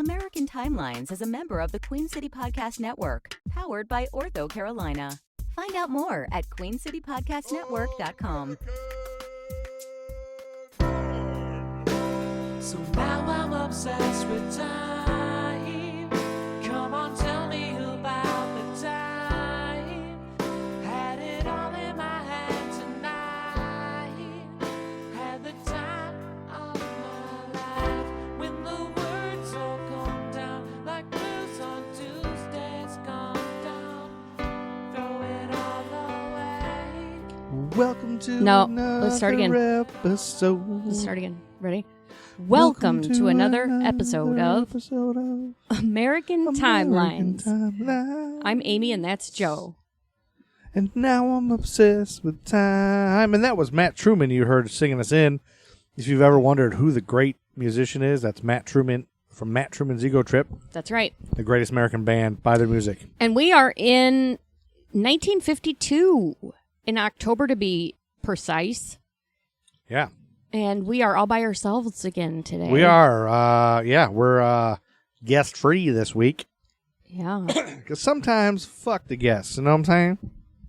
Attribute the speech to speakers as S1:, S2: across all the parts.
S1: American Timelines is a member of the Queen City Podcast Network, powered by Ortho Carolina. Find out more at queencitypodcastnetwork.com.
S2: So now I'm obsessed with time. Come on, tell me about the time. Had it all in my hand tonight. Had the time of my life. When the words all come down like blues on Tuesdays come down. Throw it all away.
S3: Welcome to
S4: No,
S3: another
S4: let's start again.
S3: episode.
S4: Let's start again. Ready? Welcome to another episode of American Timelines. I'm Amy and that's Joe.
S3: And now I'm obsessed with time. And that was Matt Truman you heard singing us in. If you've ever wondered who the great musician is, that's Matt Truman from Matt Truman's Ego Trip,
S4: That's right.
S3: the greatest American band by their music.
S4: And we are in 1952, in October to be precise.
S3: Yeah.
S4: And we are all by ourselves again today.
S3: We are. We're guest-free this week.
S4: Yeah,
S3: Because sometimes, fuck the guests. You know what I'm saying?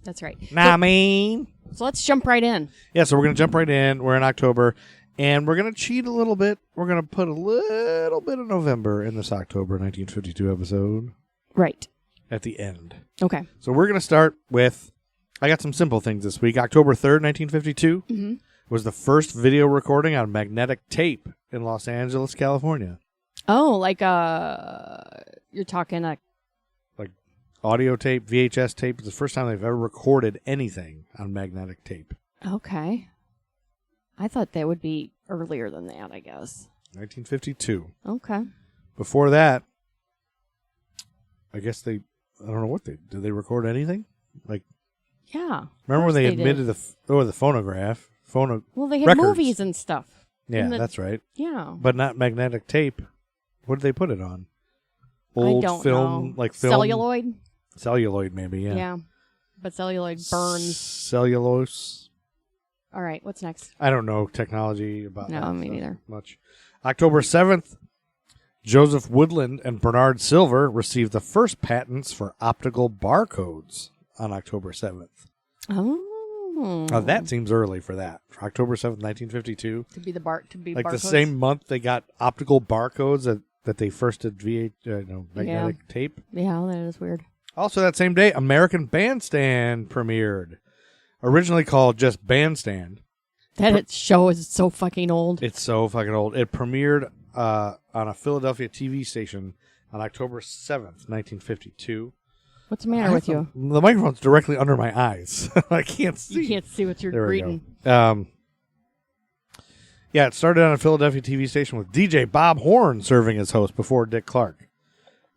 S4: that's right.
S3: Nah, I mean.
S4: So let's jump right in.
S3: Yeah, so we're going to jump right in. We're in October, and we're going to cheat a little bit. We're going to put a little bit of November in this October 1952 episode
S4: Right.
S3: at the end.
S4: Okay.
S3: So we're going to start with, I got some simple things this week. October 3rd, 1952 was the first video recording on magnetic tape in Los Angeles, California.
S4: Oh, like you're talking
S3: Like audio tape, VHS tape. It's the first time they've ever recorded anything on magnetic tape.
S4: okay. I thought that would be earlier than that, I guess.
S3: 1952.
S4: Okay.
S3: Before that, I guess I don't know what did they record anything? Like,
S4: Yeah.
S3: remember when they
S4: did.
S3: admitted the phonograph?
S4: Well, they had
S3: records.
S4: movies and stuff.
S3: Yeah,
S4: And
S3: that's right.
S4: Yeah.
S3: But not magnetic tape. What did they put it on?
S4: I
S3: Old
S4: don't
S3: film,
S4: know.
S3: like film.
S4: Celluloid?
S3: Celluloid, maybe, yeah.
S4: Yeah. But celluloid burns.
S3: Cellulose.
S4: All right, what's next?
S3: I don't know technology about
S4: No,
S3: that
S4: me
S3: stuff
S4: neither.
S3: much. October 7th, Joseph Woodland and Bernard Silver received the first patents for optical barcodes on October 7th.
S4: Oh.
S3: Now, that seems early for that. For October 7th, 1952.
S4: To be
S3: Like
S4: barcodes?
S3: the same month they got optical barcodes that they first did magnetic tape.
S4: Yeah, that is weird.
S3: Also that same day, American Bandstand premiered. Originally called just Bandstand.
S4: That show is so fucking old.
S3: It's so fucking old. It premiered on a Philadelphia TV station on October 7th, 1952.
S4: What's the matter with you?
S3: The microphone's directly under my eyes. I can't see.
S4: You can't see what you're
S3: There we
S4: reading.
S3: go. Yeah, it started on a Philadelphia TV station with DJ Bob Horn serving as host before Dick Clark.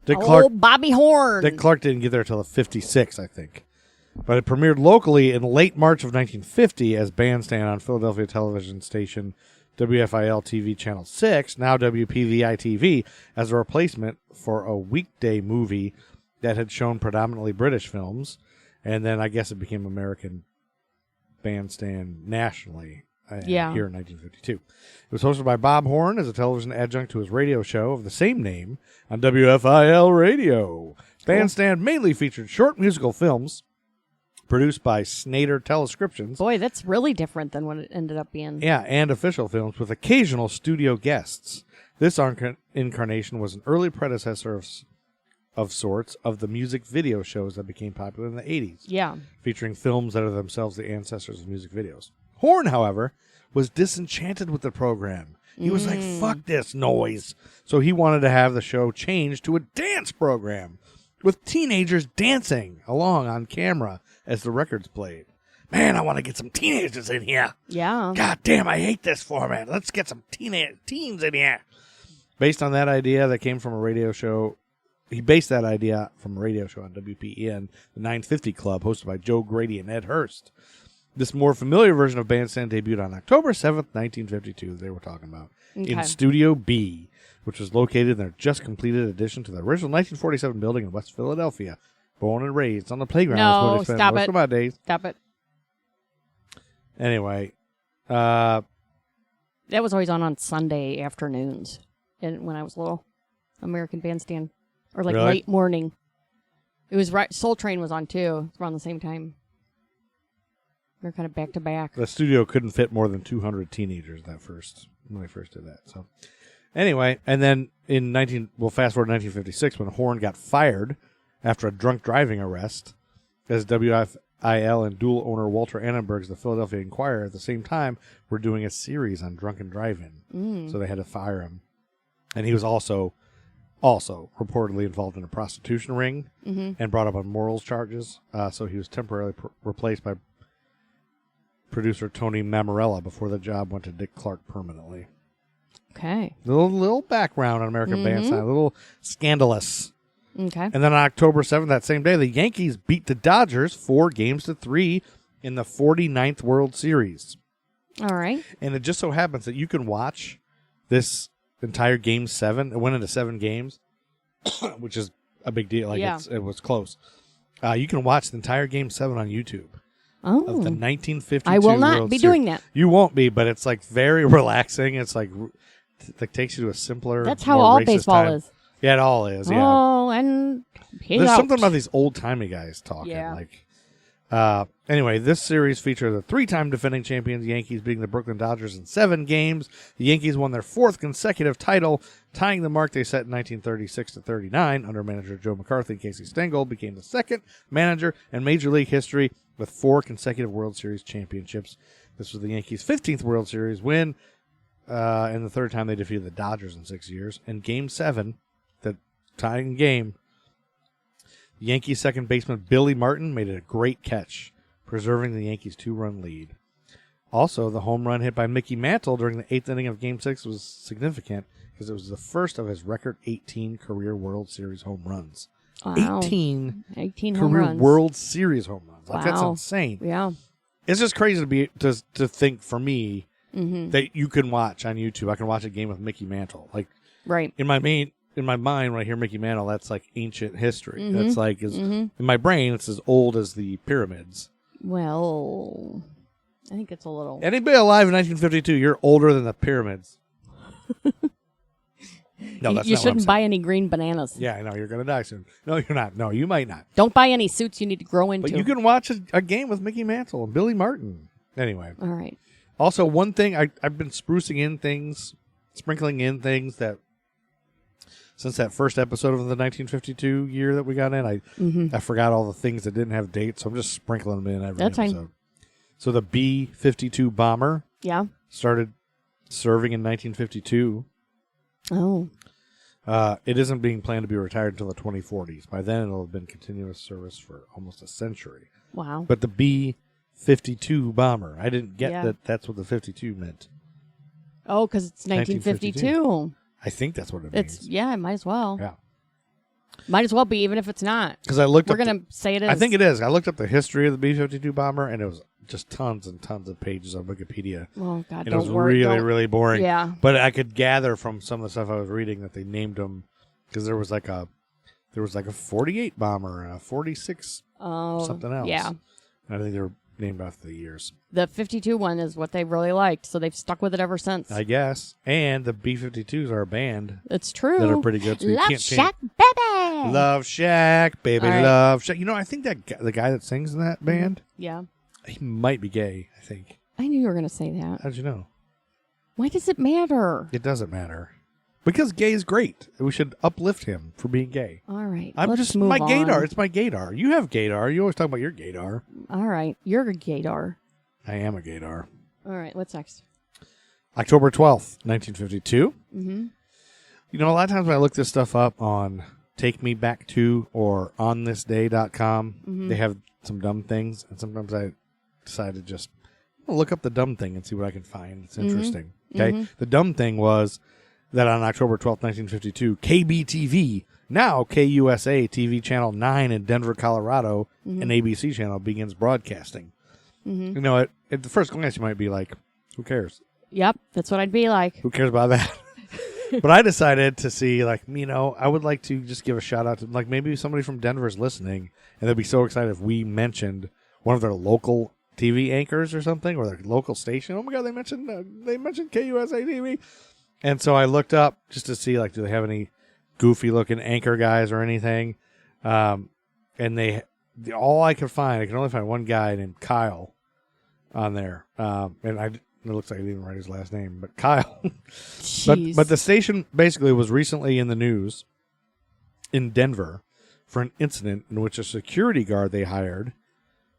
S3: Dick
S4: Bobby Horn.
S3: Dick Clark didn't get there until 56, I think. But it premiered locally in late March of 1950 as Bandstand on Philadelphia television station WFIL TV Channel 6, now WPVI TV, as a replacement for a weekday movie that had shown predominantly British films. And then I guess it became American Bandstand nationally here in 1952. It was hosted by Bob Horn as a television adjunct to his radio show of the same name on WFIL Radio. Bandstand mainly featured short musical films produced by Snader Telescriptions.
S4: Boy, that's really different than what it ended up being.
S3: Yeah, and official films with occasional studio guests. This incarnation was an early predecessor of sorts of the music video shows that became popular in the 80s.
S4: Yeah.
S3: Featuring films that are themselves the ancestors of music videos. Horn, however, was disenchanted with the program. He was like, fuck this noise. So he wanted to have the show changed to a dance program with teenagers dancing along on camera as the records played. Man, I want to get some teenagers in here.
S4: Yeah.
S3: God damn, I hate this format. Let's get some teens in here. Based on that idea that came from a radio show, he based that idea from a radio show on WPEN, the 950 Club, hosted by Joe Grady and Ed Hurst. This more familiar version of Bandstand debuted on October 7th, 1952, they were talking about, in Studio B, which was located in their just completed addition to the original 1947 building in West Philadelphia. Born and raised on the playground.
S4: No,
S3: is where they spent
S4: stop
S3: most
S4: it.
S3: of my days.
S4: Stop it.
S3: Anyway,
S4: That was always on Sunday afternoons when I was little. American Bandstand. Or like
S3: Really?
S4: late morning. It was right. Soul Train was on too. It's around the same time. They're kind of back to back.
S3: The studio couldn't fit more than 200 teenagers when they first did that. So anyway, and then fast forward to 1956 when Horn got fired after a drunk driving arrest, as WFIL and dual owner Walter Annenberg's The Philadelphia Inquirer at the same time were doing a series on drunken driving. So they had to fire him. And he was also reportedly involved in a prostitution ring and brought up on morals charges. So he was temporarily replaced by producer Tony Mammarella before the job went to Dick Clark permanently.
S4: Okay.
S3: Little background on American Bandstand, a little scandalous.
S4: Okay.
S3: And then on October 7th, that same day, the Yankees beat the Dodgers 4-3 in the 49th World Series.
S4: All right.
S3: And it just so happens that you can watch this entire Game 7. It went into 7 games, which is a big deal. It was close. You can watch the entire Game 7 on YouTube.
S4: Oh.
S3: Of the 1952
S4: I will not
S3: World
S4: be
S3: Series.
S4: doing that.
S3: You won't be, but it's like very relaxing. It's like takes you to a simpler.
S4: That's how
S3: more
S4: all
S3: racist
S4: baseball
S3: time.
S4: is.
S3: Yeah, it all is. Yeah.
S4: Oh, and
S3: There's something about these old timey guys talking.
S4: Yeah.
S3: Anyway, this series featured the 3-time defending champions Yankees beating the Brooklyn Dodgers in 7 games. The Yankees won their 4th consecutive title, tying the mark they set in 1936-39 under manager Joe McCarthy. Casey Stengel became the second manager in Major League history with 4 consecutive World Series championships. This was the Yankees' 15th World Series win, and the 3rd time they defeated the Dodgers in 6 years. In Game 7, the tying game, Yankees second baseman Billy Martin made it a great catch, preserving the Yankees' 2-run lead. Also, the home run hit by Mickey Mantle during the 8th inning of Game 6 was significant because it was the first of his record 18 career World Series home runs.
S4: Wow.
S3: 18
S4: home
S3: career
S4: runs.
S3: World Series home runs. Like, that's
S4: Wow.
S3: insane.
S4: Yeah.
S3: It's just crazy to think for me that you can watch on YouTube. I can watch a game with Mickey Mantle. Like,
S4: Right.
S3: in my mind, when I hear Mickey Mantle, that's like ancient history. That's like in my brain, it's as old as the pyramids.
S4: Well, I think it's a little.
S3: Anybody alive in 1952, you're older than the pyramids. No, that's
S4: you
S3: not
S4: shouldn't
S3: what I'm
S4: buy any green bananas.
S3: Yeah, I know. You're going to die soon. No, you're not. No, you might not.
S4: Don't buy any suits you need to grow into.
S3: But you can watch a game with Mickey Mantle and Billy Martin. Anyway.
S4: All right.
S3: Also, one thing, I've been sprucing in things, sprinkling in things that since that first episode of the 1952 year that we got in, I forgot all the things that didn't have dates, so I'm just sprinkling them in every
S4: That's
S3: episode.
S4: fine.
S3: So the B-52 bomber
S4: Yeah.
S3: started serving in 1952.
S4: Oh.
S3: It isn't being planned to be retired until the 2040s. By then, it'll have been continuous service for almost a century.
S4: Wow.
S3: But the B-52 bomber, I didn't get
S4: Yeah.
S3: that that's what the 52 meant.
S4: Oh, because it's 1952.
S3: I think that's what it
S4: It's
S3: means.
S4: yeah, it might as well.
S3: Yeah.
S4: Might as well be, even if it's not.
S3: Because I looked
S4: We're
S3: up
S4: gonna say it is.
S3: I think it is. I looked up the history of the B-52 bomber, and it was just tons and tons of pages on Wikipedia.
S4: Oh God,
S3: And it
S4: don't
S3: was
S4: worry.
S3: really,
S4: don't-
S3: really boring.
S4: Yeah.
S3: But I could gather from some of the stuff I was reading that they named them because there was like a 48 bomber and a 46
S4: Oh,
S3: something else.
S4: Yeah.
S3: And I think they were named after the years,
S4: The 52 one is what they really liked, so they've stuck with it ever since.
S3: I guess. And the B-52s are a band
S4: It's true.
S3: that are pretty good. So you
S4: Love
S3: can't
S4: Shack,
S3: change.
S4: baby.
S3: Love Shack, baby,
S4: All right.
S3: Love Shack. You know, I think that the guy that sings in that band,
S4: Yeah.
S3: he might be gay. I think.
S4: I knew you were gonna say that.
S3: How'd you know?
S4: Why does it matter?
S3: It doesn't matter. Because gay is great. We should uplift him for being gay.
S4: All right.
S3: I'm
S4: let's
S3: just
S4: move
S3: my
S4: on.
S3: gaydar. It's my gaydar. You have gaydar. You always talk about your gaydar.
S4: All right. You're a gaydar.
S3: I am a gaydar.
S4: All right. What's next?
S3: October 12th, 1952.
S4: Mm-hmm.
S3: You know, a lot of times when I look this stuff up on Take Me Back To or onthisday.com, they have some dumb things, and sometimes I decide to just look up the dumb thing and see what I can find. It's interesting. Okay? The dumb thing was that on October 12th, 1952, KBTV, now KUSA TV Channel 9 in Denver, Colorado, an ABC channel, begins broadcasting. You know, at the first glance, you might be like, who cares?
S4: Yep. That's what I'd be like.
S3: Who cares about that? But I decided to see, like, you know, I would like to just give a shout out to, like, maybe somebody from Denver is listening, and they'd be so excited if we mentioned one of their local TV anchors or something, or their local station. Oh my God, they mentioned KUSA TV. And so I looked up just to see, like, do they have any goofy looking anchor guys or anything. And all I could find, I could only find one guy named Kyle on there. And it looks like I didn't even write his last name, but Kyle. but the station basically was recently in the news in Denver for an incident in which a security guard they hired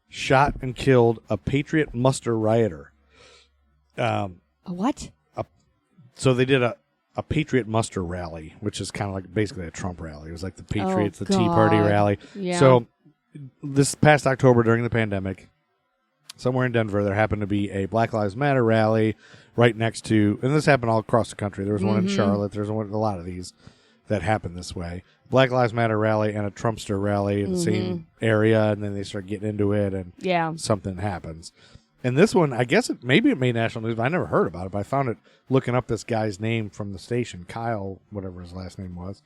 S3: shot and killed a Patriot muster rioter.
S4: A what?
S3: So they did a Patriot muster rally, which is kind of like basically a Trump rally. It was like the Patriots, the Tea Party rally.
S4: Yeah.
S3: So this past October during the pandemic, somewhere in Denver, there happened to be a Black Lives Matter rally right next to, and this happened all across the country. There was one in Charlotte. There's a lot of these that happen this way. Black Lives Matter rally and a Trumpster rally in the same area, and then they start getting into it, and something happens. And this one, I guess maybe it made national news, but I never heard about it. But I found it looking up this guy's name from the station, Kyle, whatever his last name was.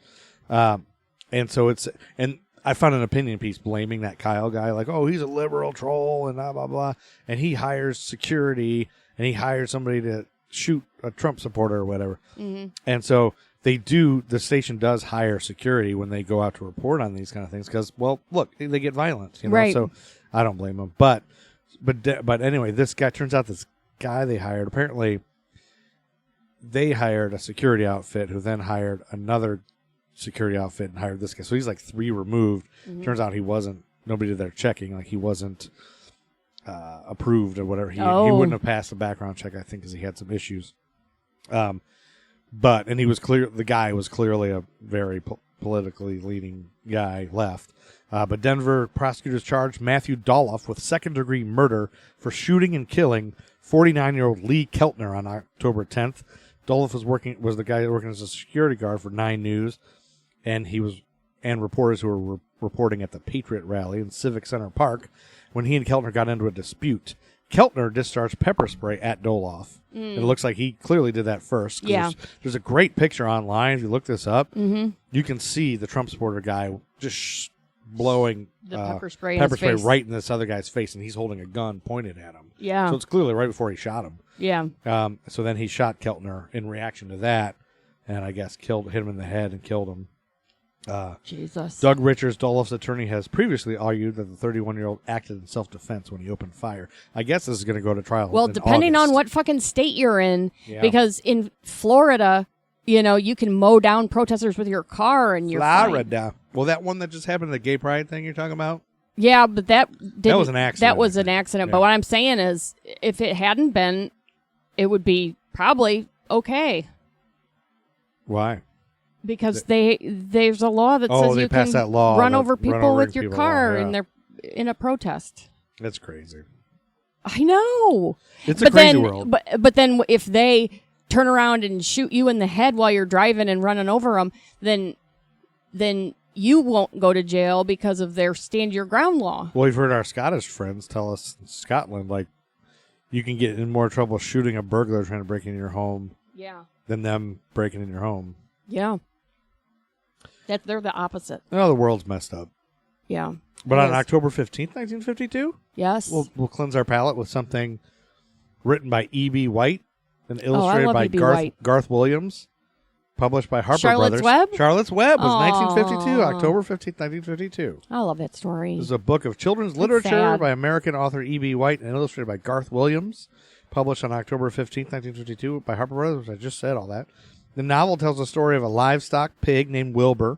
S3: And so and I found an opinion piece blaming that Kyle guy, like, oh, he's a liberal troll and blah, blah, blah. And he hires security, and he hires somebody to shoot a Trump supporter or whatever. And so the station does hire security when they go out to report on these kind of things because, well, look, they get violence, you know.
S4: Right.
S3: So I don't blame them. But anyway, this guy, turns out this guy they hired, apparently they hired a security outfit who then hired another security outfit and hired this guy. So he's like 3 removed. Turns out nobody did their checking. Like he wasn't approved or whatever. He wouldn't have passed the background check, I think, because he had some issues. And he was the guy was clearly a very politically leaning guy left. But Denver prosecutors charged Matthew Doloff with second-degree murder for shooting and killing 49-year-old Lee Keltner on October 10th. Doloff was the guy working as a security guard for 9 News, and reporters who were reporting at the Patriot rally in Civic Center Park when he and Keltner got into a dispute. Keltner discharged pepper spray at Doloff. It looks like he clearly did that first.
S4: Yeah.
S3: There's a great picture online. If you look this up, you can see the Trump supporter guy just blowing
S4: the pepper spray
S3: right in this other guy's face, and he's holding a gun pointed at him.
S4: Yeah.
S3: So it's clearly right before he shot him.
S4: Yeah.
S3: So then he shot Keltner in reaction to that, and I guess hit him in the head and killed him.
S4: Jesus.
S3: Doug Richards, Doloff's attorney, has previously argued that the 31-year-old acted in self-defense when he opened fire. I guess this is going to go to trial.
S4: Well, depending on what fucking state you're in, because in Florida, you can mow down protesters with your car and you're
S3: Florida.
S4: fine.
S3: Well, that one that just happened, the gay pride thing you're talking about?
S4: Yeah, but that
S3: was an accident.
S4: That was an accident.
S3: Yeah.
S4: But what I'm saying is, if it hadn't been, it would be probably okay.
S3: Why?
S4: Because there's a law that says you can
S3: that law
S4: run over people with your car in a protest.
S3: That's crazy.
S4: I know.
S3: It's a crazy world.
S4: But then if they turn around and shoot you in the head while you're driving and running over them, then you won't go to jail because of their stand your ground law.
S3: Well, we've heard our Scottish friends tell us in Scotland, like, you can get in more trouble shooting a burglar trying to break into your home than them breaking in your home.
S4: Yeah. They're the opposite.
S3: No, the world's messed up.
S4: Yeah.
S3: But on October 15th, 1952,
S4: yes,
S3: we'll cleanse our palate with something written by E.B. White and illustrated by Garth Williams, published by Harper
S4: Charlotte's
S3: Brothers.
S4: Web?
S3: Charlotte's Web was
S4: Aww.
S3: 1952, October 15th, 1952.
S4: I love that story.
S3: This is a book of children's literature
S4: sad.
S3: by American author E.B. White and illustrated by Garth Williams, published on October 15th, 1952 by Harper Brothers, which I just said all that. The novel tells the story of a livestock pig named Wilbur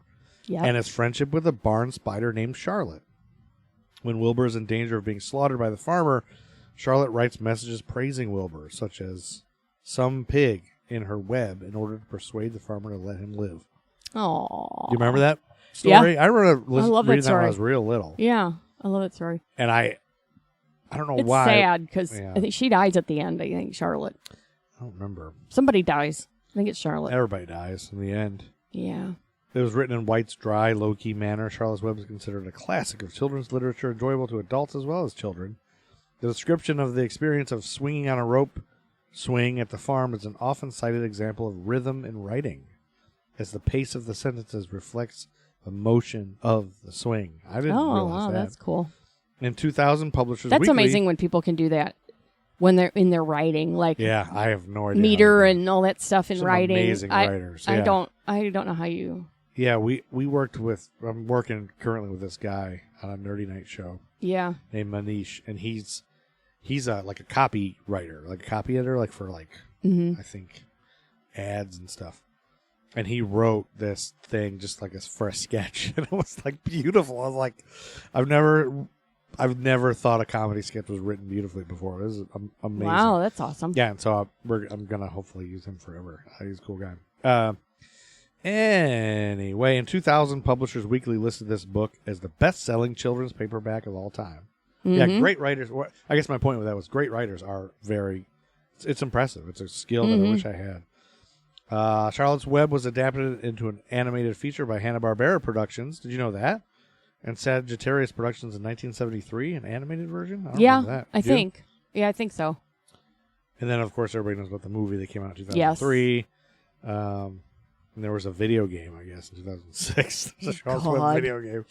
S3: and his friendship with a barn spider named Charlotte. When Wilbur is in danger of being slaughtered by the farmer, Charlotte writes messages praising Wilbur, such as some pig in her web in order to persuade the farmer to let him live.
S4: Aww.
S3: Do you remember that story?
S4: Yeah.
S3: I remember reading that when I
S4: story.
S3: was real little.
S4: Yeah, I love that story.
S3: And I don't know
S4: it's
S3: why.
S4: It's sad because I think she dies at the end, I think, Charlotte.
S3: I don't remember.
S4: Somebody dies. I think it's Charlotte.
S3: Everybody dies in the end.
S4: Yeah.
S3: It was written in White's dry, low-key manner. Charlotte's Web is considered a classic of children's literature, enjoyable to adults as well as children. The description of the experience of swinging on a rope swing at the farm is an often cited example of rhythm in writing, as the pace of the sentences reflects the motion of the swing. I didn't realize that.
S4: That's cool.
S3: In 2000, Publishers
S4: That's
S3: Weekly...
S4: amazing when people can do that. When they're in their writing, like
S3: yeah, I have no idea.
S4: Meter and all that stuff in
S3: Some
S4: writing.
S3: amazing writers. Yeah.
S4: I don't know how you
S3: Yeah, we worked with. I'm working currently with this guy on a Nerdy Night show
S4: Yeah.
S3: named Manish, and he's like a copywriter, like a copy editor, like for like I think ads and stuff. And he wrote this thing just like for a sketch, and it was like beautiful. I was like, I've never thought a comedy sketch was written beautifully before. It was amazing.
S4: Wow, that's awesome.
S3: Yeah, and so I'm gonna hopefully use him forever. He's a cool guy. Anyway, in 2000, Publishers Weekly listed this book as the best-selling children's paperback of all time. Yeah, great writers. I guess my point with that was great writers are very. It's impressive. It's a skill that I wish I had. Charlotte's Web was adapted into an animated feature by Hanna-Barbera Productions. Did you know that? And Sagittarius Productions in 1973, an animated version? I don't remember that.
S4: I think. Yeah, I think so.
S3: And then, of course, everybody knows about the movie that came out in 2003. Yes. And there was a video game, I guess, in 2006. There's a Charlotte's Web video game.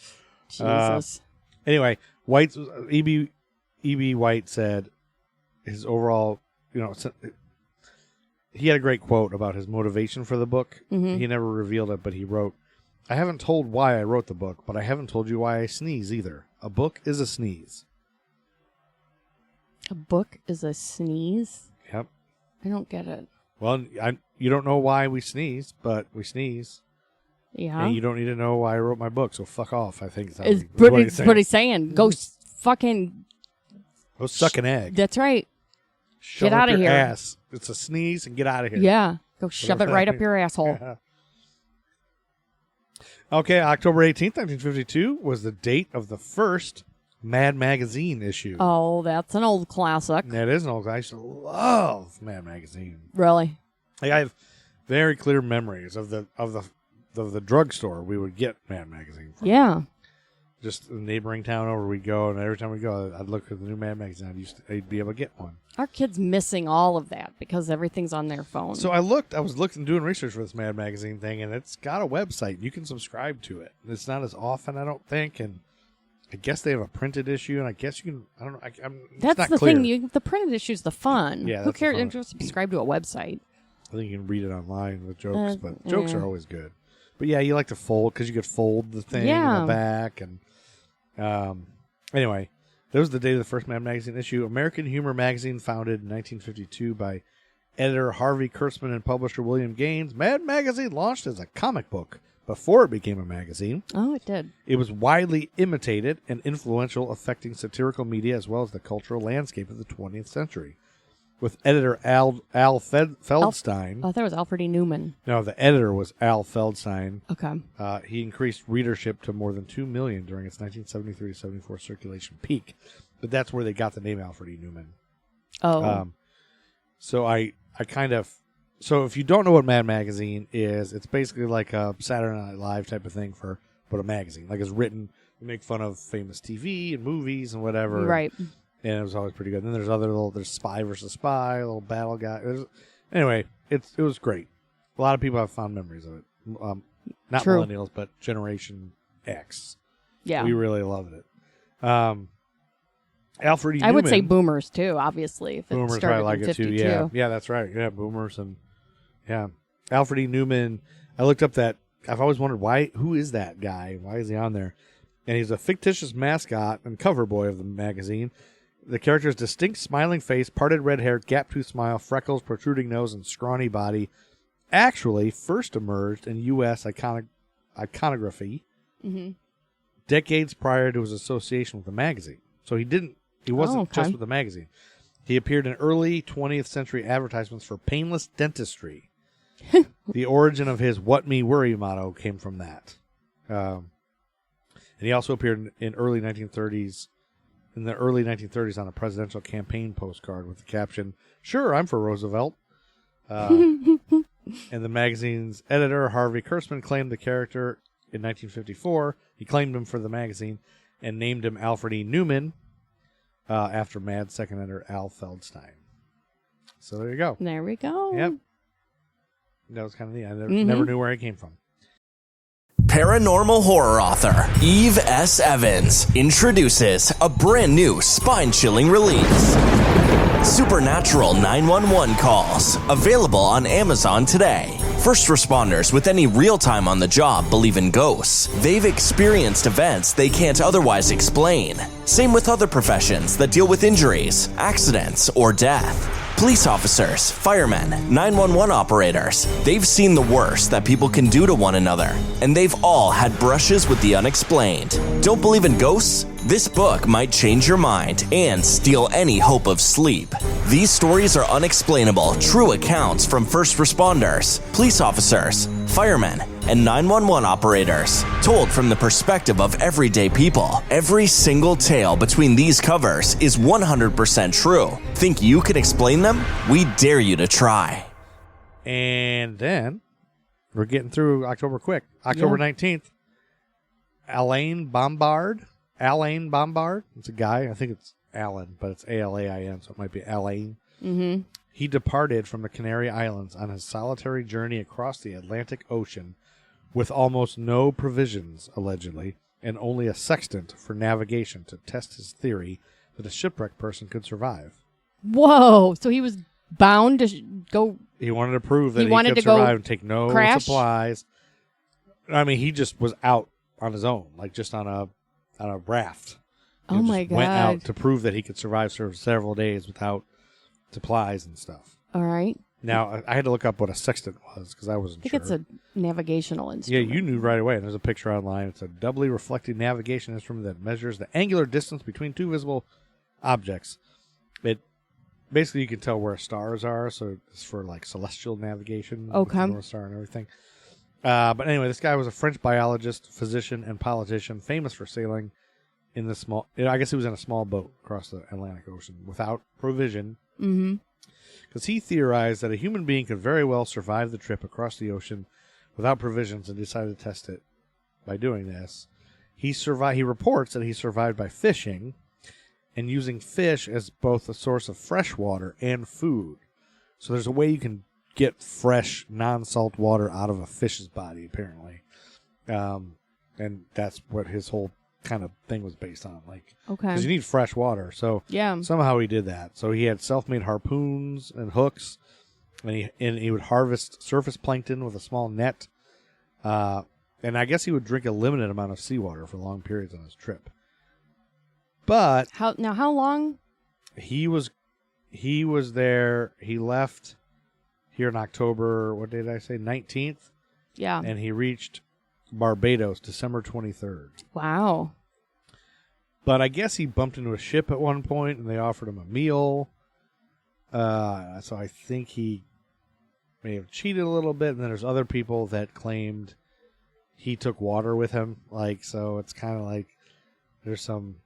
S4: Jesus.
S3: Anyway, E.B. White said his overall, he had a great quote about his motivation for the book. He never revealed it, but he wrote, "I haven't told why I wrote the book, but I haven't told you why I sneeze either. A book is a sneeze."
S4: A book is a sneeze?
S3: Yep.
S4: I don't get it.
S3: Well, you don't know why we sneeze, but we sneeze.
S4: Yeah.
S3: And you don't need to know why I wrote my book, so fuck off, I think.
S4: Is what he's saying. Go fucking...
S3: Go suck an egg.
S4: That's right.
S3: Shove
S4: get out of here.
S3: Ass. It's a sneeze and get out of here.
S4: Yeah. Go shove it right up your asshole.
S3: Yeah. Okay, October 18th, 1952 was the date of the first Mad Magazine issue.
S4: Oh, that's an old classic.
S3: That is an old classic. I used to love Mad Magazine.
S4: Really?
S3: Like, I have very clear memories of the drugstore we would get Mad Magazine from.
S4: Yeah.
S3: Just the neighboring town over we'd go, and every time we go, I'd look at the new Mad Magazine. I'd be able to get one.
S4: Our kids missing all of that because everything's on their phone.
S3: So I was looking, doing research for this Mad Magazine thing, and it's got a website. You can subscribe to it. It's not as often, I don't think, and I guess they have a printed issue, and I guess you can. I don't know. It's
S4: that's
S3: not
S4: the
S3: clear.
S4: thing. The printed issue's the fun.
S3: Yeah,
S4: who
S3: that's the
S4: cares?
S3: fun.
S4: Just subscribe to a website.
S3: I think you can read it online with jokes, but jokes are always good. But yeah, you like to fold because you could fold the thing in the back, and anyway, that was the date of the first Mad Magazine issue. American Humor Magazine, founded in 1952 by editor Harvey Kurtzman and publisher William Gaines. Mad Magazine launched as a comic book before it became a magazine.
S4: Oh, it did.
S3: It was widely imitated and influential, affecting satirical media as well as the cultural landscape of the 20th century. With editor Al Feldstein.
S4: I thought it was Alfred E. Newman.
S3: No, the editor was Al Feldstein.
S4: Okay.
S3: He increased readership to more than 2 million during its 1973-74 circulation peak. But that's where they got the name Alfred E. Newman.
S4: Oh.
S3: So if you don't know what Mad Magazine is, it's basically like a Saturday Night Live type of thing but a magazine. Like, it's written to make fun of famous TV and movies and whatever.
S4: Right.
S3: And it was always pretty good. And then there's Spy versus Spy, a little battle guy. Anyway, it was great. A lot of people have fond memories of it. Not
S4: True.
S3: millennials, but Generation X.
S4: Yeah.
S3: We really loved it. Alfred E.
S4: I
S3: Newman.
S4: would say boomers, too, obviously. If
S3: Boomers
S4: it started
S3: probably like
S4: in
S3: it,
S4: 52.
S3: too. Yeah, that's right. Yeah, boomers. And yeah. Alfred E. Newman, I looked up that. I've always wondered, who is that guy? Why is he on there? And he's a fictitious mascot and cover boy of the magazine. The character's distinct smiling face, parted red hair, gap-toothed smile, freckles, protruding nose, and scrawny body actually first emerged in U.S. iconography decades prior to his association with the magazine. So he wasn't just with the magazine. He appeared in early 20th century advertisements for painless dentistry. The origin of his "What Me Worry" motto came from that. And he also appeared in the early 1930s on a presidential campaign postcard with the caption, "Sure, I'm for Roosevelt." And the magazine's editor, Harvey Kurtzman, claimed the character in 1954. He claimed him for the magazine and named him Alfred E. Newman after Mad's second editor, Al Feldstein. So there you go.
S4: There we go.
S3: Yep. That was kind of neat. I never knew where it came from.
S5: Paranormal horror author Eve S. Evans introduces a brand new spine-chilling release. Supernatural 911 Calls, available on Amazon today. First responders with any real time on the job believe in ghosts. They've experienced events they can't otherwise explain. Same with other professions that deal with injuries, accidents, or death. Police officers, firemen, 911 operators, they've seen the worst that people can do to one another, and they've all had brushes with the unexplained. Don't believe in ghosts? This book might change your mind and steal any hope of sleep. These stories are unexplainable, true accounts from first responders, police officers, firemen, and 911 operators, told from the perspective of everyday people. Every single tale between these covers is 100% true. Think you can explain them? We dare you to try.
S3: And then we're getting through October quick. October 19th, Alain Bombard. It's a guy. I think it's Alan, but it's Alain, so it might be Alain.
S4: Mm-hmm.
S3: He departed from the Canary Islands on his solitary journey across the Atlantic Ocean with almost no provisions, allegedly, and only a sextant for navigation to test his theory that a shipwrecked person could survive.
S4: Whoa! So he was bound to go.
S3: He wanted to prove that he
S4: wanted
S3: could
S4: to go
S3: survive and take no
S4: crash?
S3: supplies. I mean, he just was out on his own, like just on a raft.
S4: Oh
S3: He
S4: my
S3: just went out
S4: God.
S3: to prove that he could survive for several days without supplies and stuff.
S4: All right.
S3: Now, I had to look up what a sextant was because I wasn't
S4: I think
S3: sure.
S4: it's a navigational
S3: Yeah,
S4: instrument.
S3: you knew right away. And there's a picture online. It's a doubly reflecting navigation instrument that measures the angular distance between two visible objects. It basically, you can tell where stars are, so it's for like celestial navigation. with
S4: Okay.
S3: the North Star and everything. But anyway, this guy was a French biologist, physician, and politician, famous for sailing in the small. I guess he was in a small boat across the Atlantic Ocean without provision.
S4: Mm-hmm.
S3: Because he theorized that a human being could very well survive the trip across the ocean without provisions, and decided to test it by doing this. He reports that he survived by fishing and using fish as both a source of fresh water and food. So there's a way you can get fresh, non-salt water out of a fish's body, apparently. And that's what his whole kind of thing was based on. Like,
S4: Okay.
S3: because you need fresh water. So
S4: Yeah.
S3: somehow he did that. So he had self-made harpoons and hooks, and he would harvest surface plankton with a small net. And I guess he would drink a limited amount of seawater for long periods on his trip. But
S4: How long?
S3: he was there. He left here in October. What did I say? 19th,
S4: Yeah.
S3: and he reached Barbados December 23rd.
S4: Wow.
S3: But I guess he bumped into a ship at one point, and they offered him a meal. So I think he may have cheated a little bit. And then there's other people that claimed he took water with him. Like, so it's kind of like there's some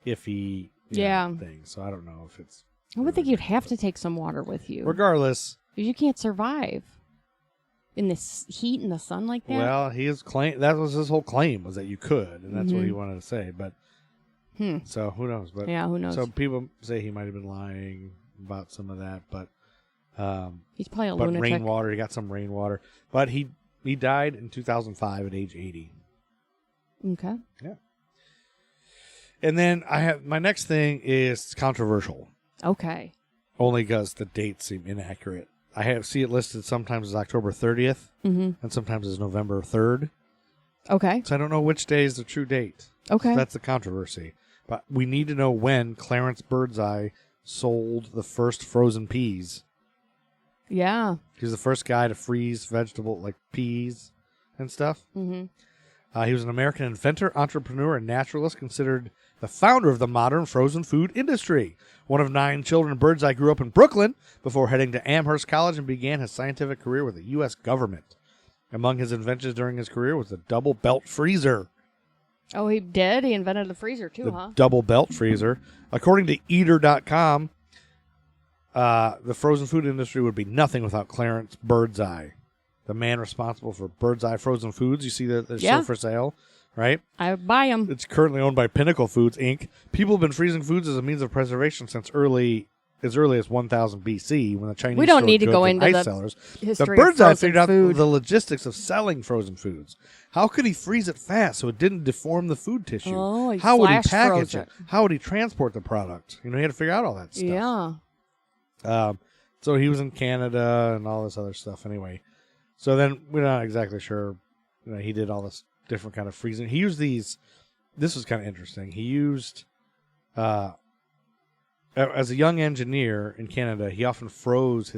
S3: iffy thing. So I don't know if it's.
S4: I would think you'd have to take some water with you.
S3: Regardless,
S4: Because you can't survive in this heat and the sun like that.
S3: well, that was his whole claim, was that you could, and that's what he wanted to say. But so who knows? But
S4: Yeah, who knows?
S3: So people say he might have been lying about some of that, but
S4: He's probably a
S3: but
S4: lunatic.
S3: rainwater, he got some rainwater. But he died in 2005 at age 80.
S4: Okay.
S3: Yeah. And then my next thing is controversial,
S4: Okay.
S3: only because the dates seem inaccurate. I see it listed sometimes as October 30th and sometimes as November 3rd.
S4: Okay.
S3: So I don't know which day is the true date.
S4: Okay.
S3: So that's the controversy. But we need to know when Clarence Birdseye sold the first frozen peas.
S4: Yeah.
S3: He was the first guy to freeze vegetable like peas and stuff.
S4: Mm-hmm.
S3: He was an American inventor, entrepreneur, and naturalist, considered the founder of the modern frozen food industry. One of 9 children, Birdseye grew up in Brooklyn before heading to Amherst College and began his scientific career with the U.S. government. Among his inventions during his career was the double belt freezer.
S4: Oh, he did? He invented the freezer too,
S3: The double belt freezer. According to Eater.com, the frozen food industry would be nothing without Clarence Birdseye, the man responsible for Birdseye Frozen Foods. You see that they're still for sale, right?
S4: I would buy them.
S3: It's currently owned by Pinnacle Foods, Inc. People have been freezing foods as a means of preservation since as early as 1000 BC, when the Chinese
S4: We don't
S3: stored
S4: need to
S3: goods
S4: go
S3: in
S4: into
S3: ice
S4: the
S3: cellars.
S4: history
S3: The
S4: of
S3: Birdseye
S4: frozen
S3: figured out
S4: food.
S3: the logistics of selling frozen foods. How could he freeze it fast so it didn't deform the food tissue?
S4: Oh, he
S3: How would he
S4: flash
S3: package
S4: froze
S3: it? How would he transport the product? He had to figure out all that stuff.
S4: Yeah.
S3: So he was in Canada and all this other stuff. Anyway, So then we're not exactly sure. He did all this different kind of freezing. He used these. This was kind of interesting. He used, as a young engineer in Canada, he often froze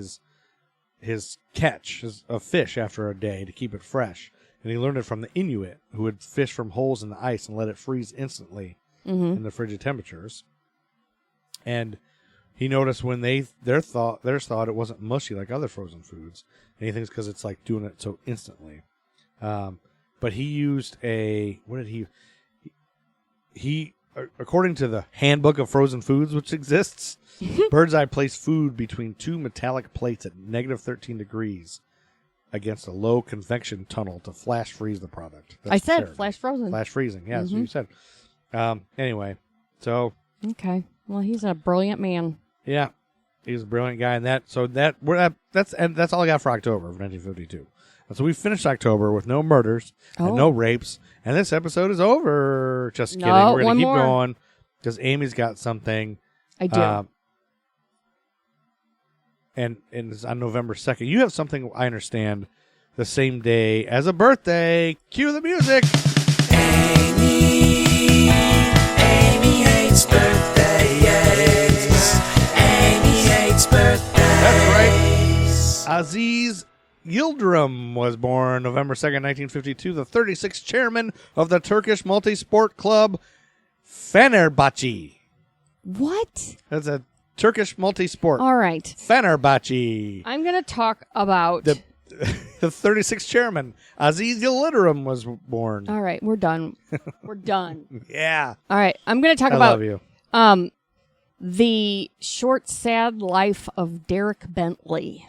S3: his catch of fish after a day to keep it fresh. And he learned it from the Inuit, who would fish from holes in the ice and let it freeze instantly in the frigid temperatures. And he noticed when theirs thought it wasn't mushy like other frozen foods. And he thinks because it's like doing it so instantly. But he used he according to the Handbook of Frozen Foods, which exists, Birdseye placed food between two metallic plates at -13 degrees against a low convection tunnel to flash freeze the product.
S4: I said flash frozen.
S3: Flash freezing. Yeah, that's what you said. Anyway, so
S4: okay. Well, he's a brilliant man.
S3: yeah, he's a brilliant guy, and that's all I got for October of 1952. And so we finished October with no murders and no rapes, and this episode is over. Just kidding.
S4: No,
S3: We're gonna
S4: one
S3: keep
S4: more.
S3: going because Amy's got something.
S4: I do.
S3: And it's on November 2nd. You have something, I understand, the same day as a birthday. Cue the music.
S2: Amy hates birthdays. Amy hates birthdays.
S3: That's right. Aziz Yildirim was born November 2nd, 1952, the 36th chairman of the Turkish multi-sport club Fenerbahce.
S4: What?
S3: That's a Turkish multi-sport.
S4: All right.
S3: Fenerbahce.
S4: I'm going to talk about...
S3: The 36th chairman, Aziz Yildirim, was born.
S4: All right, we're done. We're done.
S3: Yeah.
S4: All right, I'm going to talk
S3: I
S4: about
S3: love you.
S4: the short, sad life of Derek Bentley.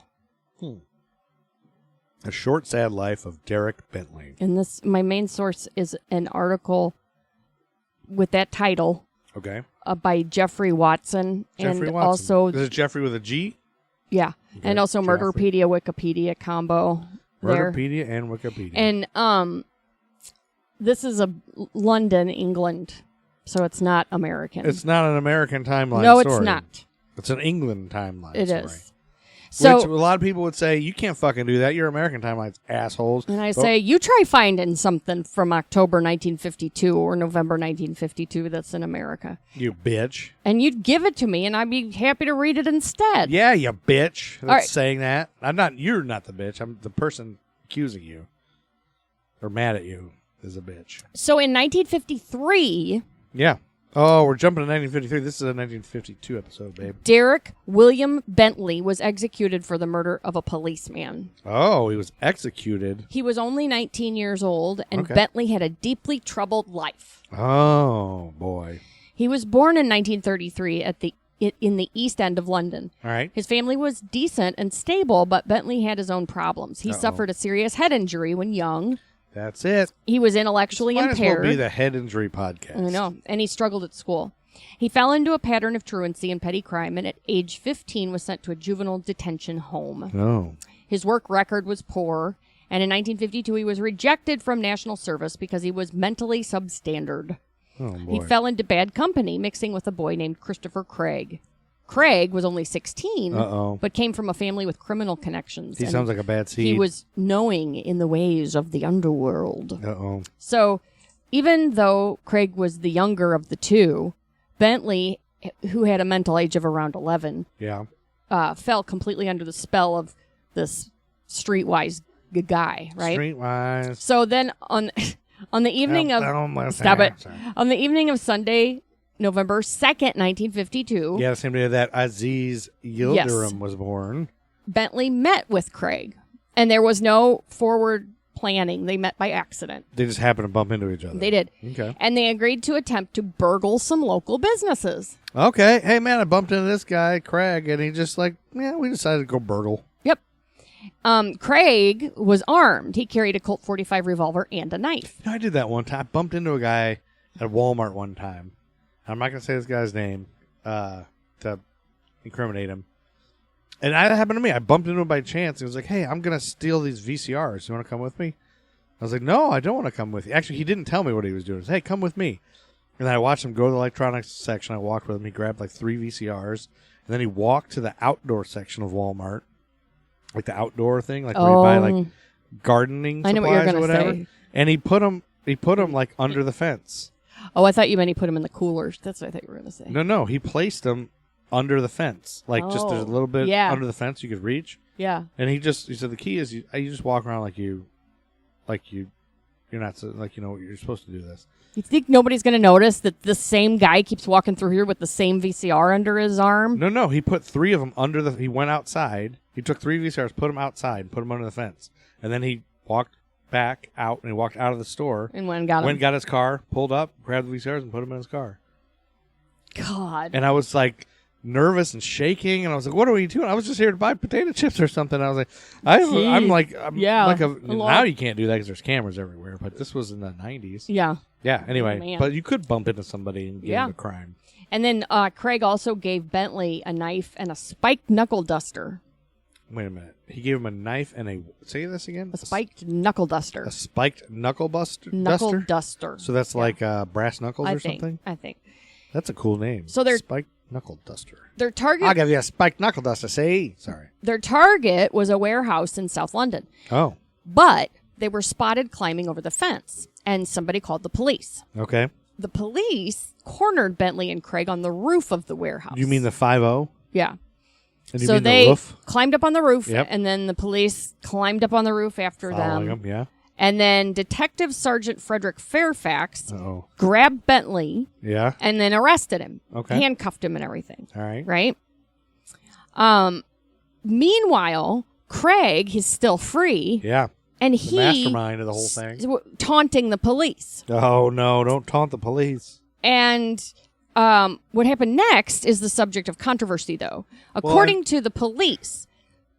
S3: A short, sad life of Derek Bentley.
S4: And this, my main source is an article with that title
S3: Okay.
S4: by Jeffrey Watson.
S3: Jeffrey
S4: and
S3: Watson.
S4: Also,
S3: Is it Jeffrey with a G?
S4: yeah,
S3: Okay,
S4: and also
S3: Jeffrey.
S4: Murderpedia, Wikipedia combo. There.
S3: Murderpedia and Wikipedia.
S4: And this is London, England, so it's not American.
S3: It's not an American timeline
S4: no,
S3: story.
S4: it's not.
S3: It's an England timeline
S4: It
S3: story.
S4: is. So,
S3: Which a lot of people would say, you can't fucking do that. You're American timelines, assholes.
S4: and I
S3: But-
S4: say, you try finding something from October 1952 or November 1952 that's in America.
S3: You bitch.
S4: And you'd give it to me, and I'd be happy to read it instead.
S3: Yeah, you bitch. That's
S4: right.
S3: saying that. You're not the bitch. I'm the person accusing you. Or mad at you is a bitch.
S4: So in 1953,
S3: Yeah. Oh, we're jumping to 1953. This is a 1952 episode, babe.
S4: Derek William Bentley was executed for the murder of a policeman.
S3: Oh, he was executed.
S4: He was only 19 years old, and
S3: Okay.
S4: Bentley had a deeply troubled life.
S3: Oh, boy.
S4: He was born in 1933 in the East End of London.
S3: All right.
S4: His family was decent and stable, but Bentley had his own problems. He suffered a serious head injury when young.
S3: That's it.
S4: He was intellectually
S3: Might
S4: impaired.
S3: as well be the head injury podcast.
S4: I know. And he struggled at school. He fell into a pattern of truancy and petty crime, and at age 15 was sent to a juvenile detention home.
S3: Oh.
S4: His work record was poor, and in 1952 he was rejected from national service because he was mentally substandard.
S3: Oh, boy.
S4: He fell into bad company, mixing with a boy named Christopher Craig. Craig was only 16, but came from a family with criminal connections.
S3: He
S4: and
S3: sounds like a bad seed.
S4: he was knowing in the ways of the underworld.
S3: Uh-oh.
S4: So even though Craig was the younger of the two, Bentley, who had a mental age of around 11,
S3: Yeah.
S4: fell completely under the spell of this streetwise guy, right?
S3: Streetwise.
S4: So then on the evening of on the evening of Sunday, November 2nd, 1952,
S3: Yeah, the same day that Aziz Yildirim was born.
S4: Bentley met with Craig, and there was no forward planning. They met by accident.
S3: They just happened to bump into each other.
S4: They did.
S3: Okay.
S4: And they agreed to attempt to burgle some local businesses.
S3: Okay. Hey, man, I bumped into this guy, Craig, and he just we decided to go burgle.
S4: Yep. Craig was armed. He carried a Colt .45 revolver and a knife.
S3: I did that one time. I bumped into a guy at Walmart one time. I'm not going to say this guy's name to incriminate him. And that happened to me. I bumped into him by chance. He was like, hey, I'm going to steal these VCRs. You want to come with me? I was like, no, I don't want to come with you. Actually, he didn't tell me what he was doing. He said, hey, come with me. And then I watched him go to the electronics section. I walked with him. He grabbed 3 VCRs. And then he walked to the outdoor section of Walmart. Like the outdoor thing. Like where you buy gardening
S4: I know what you're
S3: supplies or
S4: gonna
S3: whatever.
S4: say.
S3: And he put them like under the fence.
S4: Oh, I thought you meant he put them in the coolers. That's what I thought you were going to say.
S3: No, he placed them under the fence, like just there's a little bit under the fence you could reach.
S4: Yeah.
S3: And he said the key is you just walk around like you're not like you know you're supposed to do this.
S4: You think nobody's going to notice that the same guy keeps walking through here with the same VCR under his arm?
S3: No, he put 3 of them under the. He went outside. He took 3 VCRs, put them outside, put them under the fence, and then he walked back out and he walked out of the store
S4: And went and got him.
S3: got his car, pulled up, grabbed the VCRs, and put them in his car.
S4: God.
S3: And I was like nervous and shaking, and I was like, "What are we doing?" I was just here to buy potato chips or something. I was like, "I'm like, now you can't do that because there's cameras everywhere." But this was in the 90s.
S4: Yeah.
S3: Yeah. Anyway,
S4: Man.
S3: but you could bump into somebody and get into crime.
S4: And then Craig also gave Bentley a knife and a spiked knuckle duster.
S3: Wait a minute. He gave him a knife and a. Say this again.
S4: A spiked knuckle duster.
S3: A spiked knuckle
S4: Knuckle duster.
S3: So that's like brass knuckles or something.
S4: I think.
S3: That's a cool name.
S4: So they're
S3: spiked knuckle duster.
S4: Their target.
S3: I'll give you a spiked knuckle duster. See, sorry.
S4: Their target was a warehouse in South London,
S3: Oh,
S4: but they were spotted climbing over the fence, and somebody called the police.
S3: okay.
S4: The police cornered Bentley and Craig on the roof of the warehouse.
S3: You mean the 5-0?
S4: Yeah.
S3: And you
S4: So
S3: mean
S4: they
S3: the roof?
S4: climbed up on the roof,
S3: Yep.
S4: and then the police climbed up on the roof after
S3: Following
S4: them.
S3: them, yeah.
S4: And then Detective Sergeant Frederick Fairfax
S3: Oh,
S4: grabbed Bentley
S3: yeah.
S4: and then arrested him,
S3: Okay.
S4: handcuffed him and everything,
S3: All right.
S4: right? Meanwhile, Craig is still free,
S3: Yeah.
S4: and
S3: The
S4: he
S3: mastermind of the whole thing.
S4: taunting the police.
S3: Oh no! Don't taunt the police.
S4: And what happened next is the subject of controversy, though. According to the police,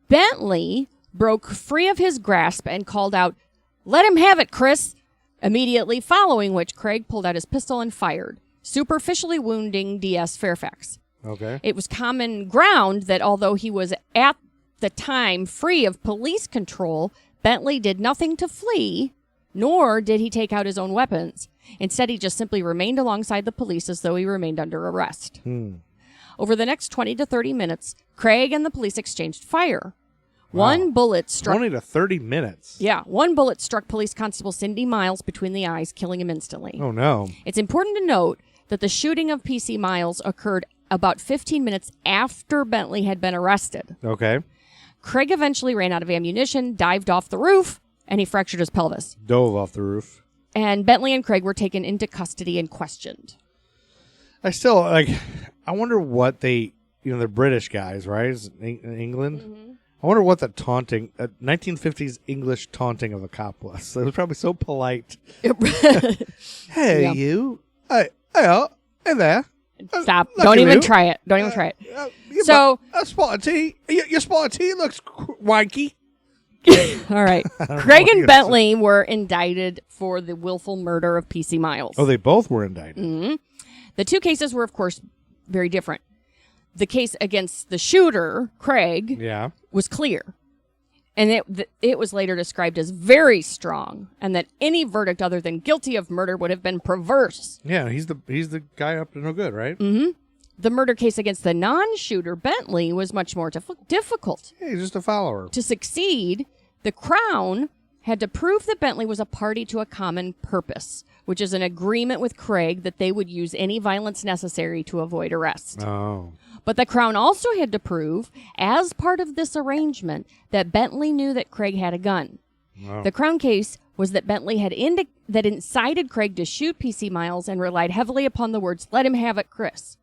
S4: Bentley broke free of his grasp and called out, "Let him have it, Chris!" Immediately following which, Craig pulled out his pistol and fired, superficially wounding D.S. Fairfax.
S3: Okay.
S4: It was common ground that although he was at the time free of police control, Bentley did nothing to flee, nor did he take out his own weapons. Instead, he just simply remained alongside the police as though he remained under arrest. Over the next 20 to 30 minutes, Craig and the police exchanged fire.
S3: Wow.
S4: One bullet struck...
S3: 20 to 30 minutes.
S4: Yeah, one bullet struck Police Constable Cindy Miles between the eyes, killing him instantly.
S3: Oh no.
S4: It's important to note that the shooting of PC Miles occurred about 15 minutes after Bentley had been arrested.
S3: Okay.
S4: Craig eventually ran out of ammunition, dived off the roof, and he fractured his pelvis.
S3: Dove off the roof.
S4: And Bentley and Craig were taken into custody and questioned.
S3: I still I wonder what they. They're British guys, right? It's in England.
S4: Mm-hmm.
S3: I wonder what the taunting, 1950s English taunting of a cop was. It was probably so polite. Hey,
S4: Yeah.
S3: you. Hey there.
S4: Stop.
S3: Look
S4: Don't
S3: at
S4: even
S3: you.
S4: try it. Don't even try it.
S3: So, a spot of tea. Your spot of tea looks wanky.
S4: All right. Craig and Bentley were indicted for the willful murder of PC Miles.
S3: Oh, they both were indicted.
S4: Mm-hmm. The two cases were, of course, very different. The case against the shooter, Craig,
S3: Yeah.
S4: was clear. And it was later described as very strong, and that any verdict other than guilty of murder would have been perverse.
S3: Yeah, he's the guy up to no good, right?
S4: Mm-hmm. The murder case against the non-shooter, Bentley, was much more difficult.
S3: Yeah, he's just a follower.
S4: To succeed, the Crown had to prove that Bentley was a party to a common purpose, which is an agreement with Craig that they would use any violence necessary to avoid arrest.
S3: Oh.
S4: But the Crown also had to prove, as part of this arrangement, that Bentley knew that Craig had a gun.
S3: Oh.
S4: The Crown case was that Bentley had that incited Craig to shoot PC Miles and relied heavily upon the words, "Let him have it, Chris."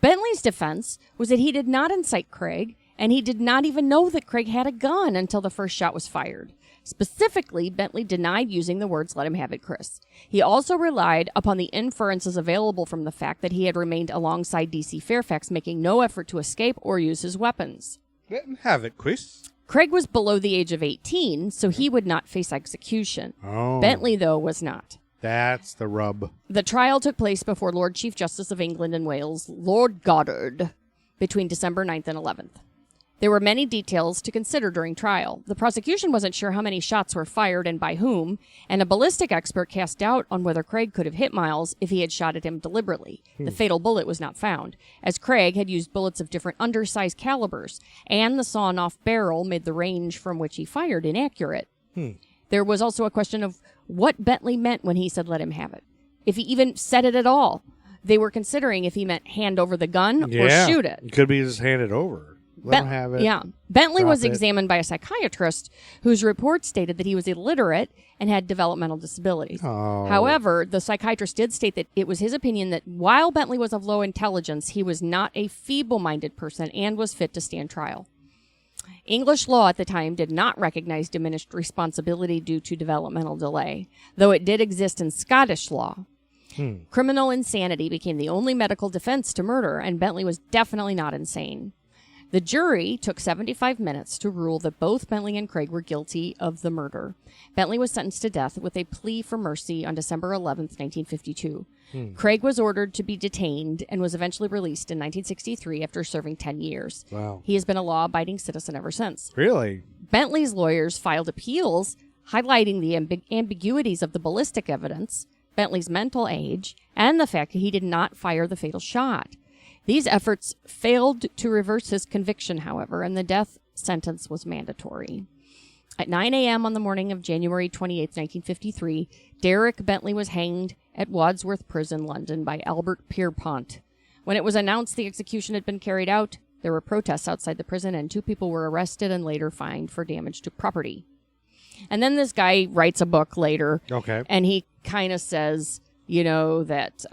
S4: Bentley's defense was that he did not incite Craig, and he did not even know that Craig had a gun until the first shot was fired. Specifically, Bentley denied using the words, "Let him have it, Chris." He also relied upon the inferences available from the fact that he had remained alongside DC Fairfax, making no effort to escape or use his weapons.
S3: Let him have it, Chris.
S4: Craig was below the age of 18, so he would not face execution.
S3: Oh.
S4: Bentley, though, was not.
S3: That's the rub.
S4: The trial took place before Lord Chief Justice of England and Wales, Lord Goddard, between December 9th and 11th. There were many details to consider during trial. The prosecution wasn't sure how many shots were fired and by whom, and a ballistic expert cast doubt on whether Craig could have hit Miles if he had shot at him deliberately. The fatal bullet was not found, as Craig had used bullets of different undersized calibers, and the sawn-off barrel made the range from which he fired inaccurate. There was also a question of what Bentley meant when he said let him have it. If he even said it at all. They were considering if he meant hand over the gun or shoot it.
S3: Could be just hand it over. Let him have it.
S4: Yeah. Bentley was
S3: Drop it.
S4: examined by a psychiatrist whose report stated that he was illiterate and had developmental disabilities.
S3: Oh.
S4: However, the psychiatrist did state that it was his opinion that while Bentley was of low intelligence, he was not a feeble-minded person and was fit to stand trial. English law at the time did not recognize diminished responsibility due to developmental delay, though it did exist in Scottish law. Criminal insanity became the only medical defense to murder, and Bentley was definitely not insane. The jury took 75 minutes to rule that both Bentley and Craig were guilty of the murder. Bentley was sentenced to death with a plea for mercy on December 11th, 1952. Craig was ordered to be detained and was eventually released in 1963 after serving 10 years.
S3: Wow.
S4: He has been a law-abiding citizen ever since.
S3: Really?
S4: Bentley's lawyers filed appeals highlighting the ambiguities of the ballistic evidence, Bentley's mental age, and the fact that he did not fire the fatal shot. These efforts failed to reverse his conviction, however, and the death sentence was mandatory. At 9 a.m. on the morning of January 28, 1953, Derek Bentley was hanged at Wadsworth Prison, London, by Albert Pierpont. When it was announced the execution had been carried out, there were protests outside the prison, and 2 people were arrested and later fined for damage to property. And then this guy writes a book later, and he kind of says, that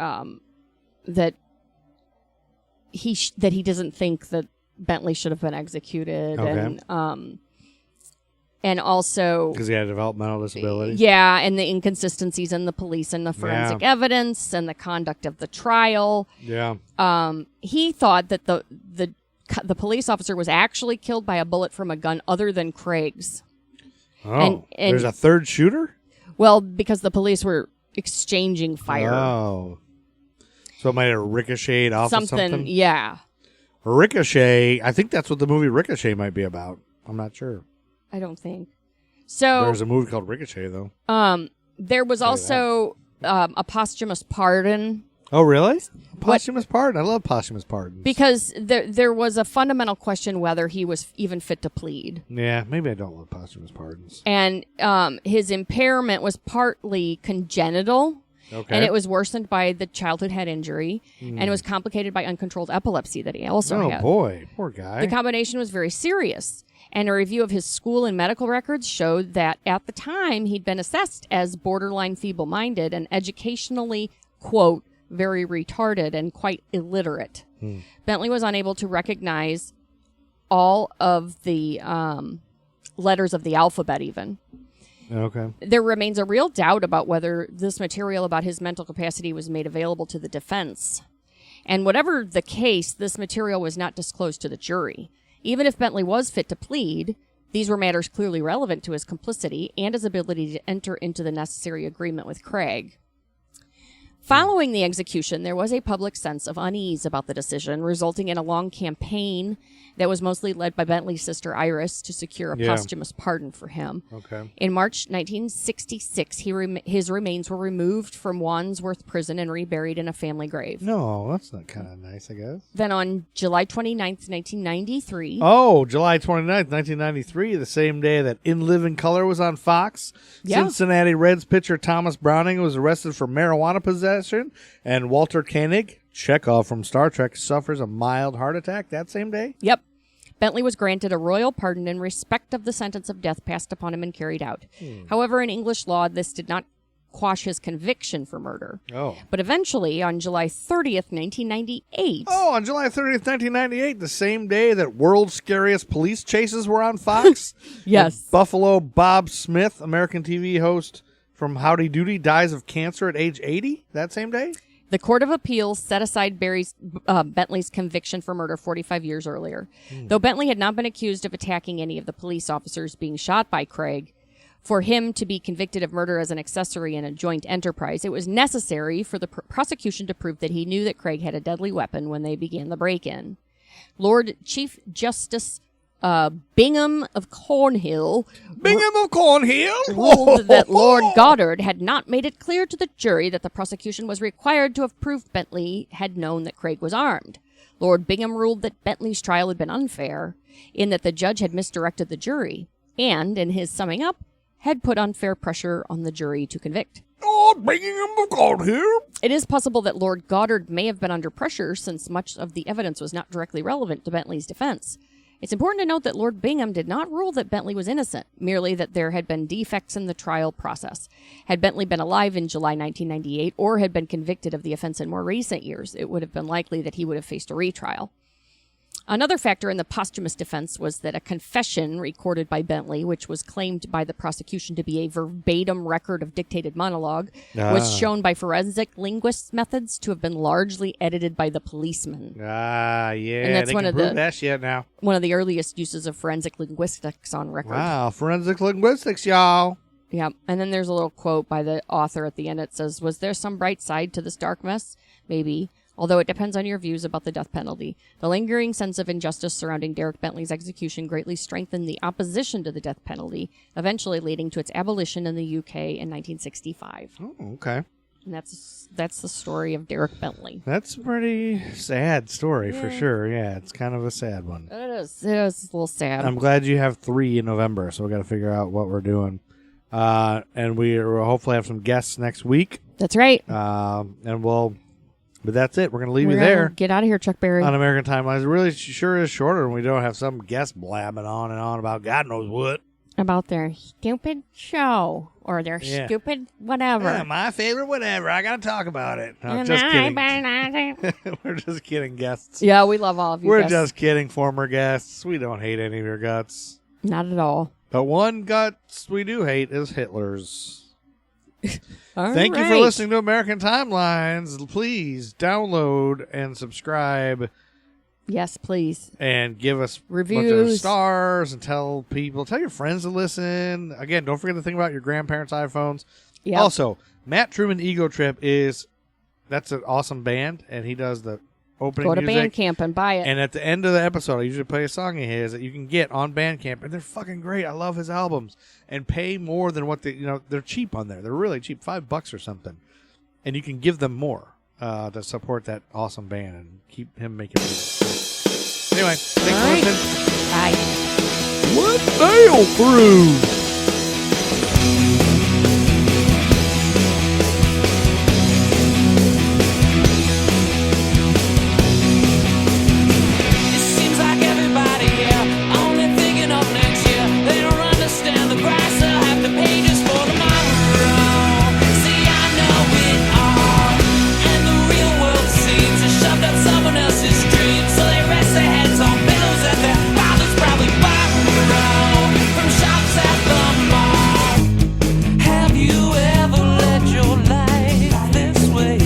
S4: that he doesn't think that Bentley should have been executed, and also
S3: because he had developmental disability.
S4: Yeah, and the inconsistencies in the police and the forensic evidence and the conduct of the trial.
S3: Yeah.
S4: He thought that the police officer was actually killed by a bullet from a gun other than Craig's.
S3: Oh,
S4: and
S3: there's a third shooter?
S4: Well, because the police were exchanging fire.
S3: Oh. So it might have ricocheted off of something?
S4: Yeah.
S3: Ricochet, I think that's what the movie Ricochet might be about. I'm not sure.
S4: I don't think. So
S3: there's a movie called Ricochet, though.
S4: There was also a posthumous pardon.
S3: Oh, really? Posthumous pardon? I love posthumous pardons.
S4: Because there was a fundamental question whether he was even fit to plead.
S3: Yeah, maybe I don't love posthumous pardons.
S4: And his impairment was partly congenital.
S3: Okay.
S4: And it was worsened by the childhood head injury, and it was complicated by uncontrolled epilepsy that he also had.
S3: Oh, boy. Poor guy.
S4: The combination was very serious, and a review of his school and medical records showed that at the time he'd been assessed as borderline feeble-minded and educationally, quote, very retarded and quite illiterate. Bentley was unable to recognize all of the letters of the alphabet even.
S3: Okay.
S4: There remains a real doubt about whether this material about his mental capacity was made available to the defense. And whatever the case, this material was not disclosed to the jury. Even if Bentley was fit to plead, these were matters clearly relevant to his complicity and his ability to enter into the necessary agreement with Craig. Following the execution, there was a public sense of unease about the decision, resulting in a long campaign that was mostly led by Bentley's sister Iris to secure a posthumous pardon for him.
S3: Okay.
S4: In March 1966, his remains were removed from Wandsworth Prison and reburied in a family grave.
S3: No, that's not kind of nice, I guess.
S4: Then on July 29th, 1993...
S3: Oh, July 29th, 1993, the same day that In Living Color was on Fox, Cincinnati Reds pitcher Thomas Browning was arrested for marijuana possession, and Walter Koenig, Chekhov from Star Trek, suffers a mild heart attack that same day?
S4: Yep. Bentley was granted a royal pardon in respect of the sentence of death passed upon him and carried out. However, in English law, this did not quash his conviction for murder.
S3: Oh.
S4: But eventually, on July 30th, 1998...
S3: Oh, on July 30th, 1998, the same day that World's Scariest Police Chases were on Fox?
S4: Yes.
S3: Buffalo Bob Smith, American TV host from Howdy Doody, dies of cancer at age 80 that same day?
S4: The Court of Appeals set aside Bentley's conviction for murder 45 years earlier. Though Bentley had not been accused of attacking any of the police officers being shot by Craig, for him to be convicted of murder as an accessory in a joint enterprise, it was necessary for the prosecution to prove that he knew that Craig had a deadly weapon when they began the break-in. Lord Chief Justice Bingham of Cornhill ruled that Lord Goddard had not made it clear to the jury that the prosecution was required to have proved Bentley had known that Craig was armed. Lord Bingham ruled that Bentley's trial had been unfair, in that the judge had misdirected the jury, and, in his summing up, had put unfair pressure on the jury to convict.
S3: Oh, bringing him the God here.
S4: It is possible that Lord Goddard may have been under pressure since much of the evidence was not directly relevant to Bentley's defense. It's important to note that Lord Bingham did not rule that Bentley was innocent, merely that there had been defects in the trial process. Had Bentley been alive in July 1998 or had been convicted of the offense in more recent years, it would have been likely that he would have faced a retrial. Another factor in the posthumous defense was that a confession recorded by Bentley, which was claimed by the prosecution to be a verbatim record of dictated monologue, was shown by forensic linguists' methods to have been largely edited by the policeman.
S3: Yeah.
S4: And that's
S3: they
S4: one
S3: can
S4: of
S3: prove
S4: the-
S3: that shit now.
S4: One of the earliest uses of forensic linguistics on record.
S3: Wow, forensic linguistics, y'all.
S4: Yeah, and then there's a little quote by the author at the end. It says, "Was there some bright side to this dark mess? Maybe. Although it depends on your views about the death penalty. The lingering sense of injustice surrounding Derek Bentley's execution greatly strengthened the opposition to the death penalty, eventually leading to its abolition in the UK in 1965.
S3: Oh, okay.
S4: And that's the story of Derek Bentley.
S3: That's a pretty sad story for sure. Yeah, it's kind of a sad one.
S4: It is a little sad.
S3: I'm glad you have 3 in November, so we got to figure out what we're doing. And we will hopefully have some guests next week.
S4: That's right.
S3: But that's it. We're going to leave you there.
S4: Get out of here, Chuck Berry.
S3: On American Timelines. It really sure is shorter when we don't have some guest blabbing on and on about God knows what.
S4: About their stupid show or their stupid whatever.
S3: Yeah, my favorite whatever. I got to talk about it. No, just kidding. We're just kidding, guests.
S4: Yeah, we love all of you
S3: We're
S4: guests.
S3: just kidding, former guests. We don't hate any of your guts.
S4: Not at all.
S3: But one guts we do hate is Hitler's.
S4: All
S3: Thank you for
S4: right.
S3: listening to American Timelines. Please download and subscribe
S4: Yes, please.
S3: and give us a bunch of
S4: Reviews.
S3: stars and tell your friends to listen. Again, don't forget to think about your grandparents' iPhones.
S4: Yep.
S3: Also, Matt Truman Ego Trip that's an awesome band, and he does the opening
S4: Go to
S3: music.
S4: Bandcamp and buy it.
S3: And at the end of the episode, I usually play a song of his that you can get on Bandcamp, and they're fucking great. I love his albums, and pay more than what they're cheap on there. They're really cheap, $5 or something, and you can give them more to support that awesome band and keep him making music. Anyway, thanks for listening.
S4: Bye.
S3: What nail through?
S2: It seems like everybody here only thinking of next year. They don't understand the price of half the pages for tomorrow. See, I know it all, and the real world seems to shove down someone else's dreams. So they rest their heads on pillows that their fathers probably borrowed from shops at the mall. Have you ever led your life this way?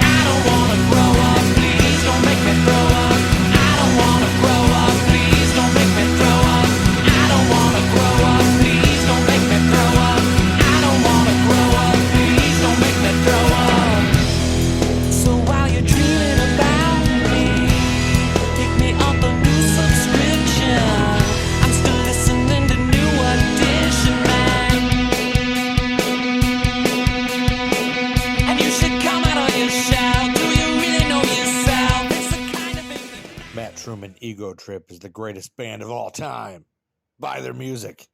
S2: I don't wanna grow up, please don't make me throw up. I don't wanna grow up, please don't make me throw up. I don't wanna grow up, please don't make me throw up. I don't wanna grow up, please don't make me throw up. So while you're dreaming about me, pick me up a new subscription. I'm still listening to New Edition, man. And you should come out of your shell. Do you really know yourself? It's the kind of thing that
S3: Matt Truman Ego Trip is the greatest band of all time. Buy their music.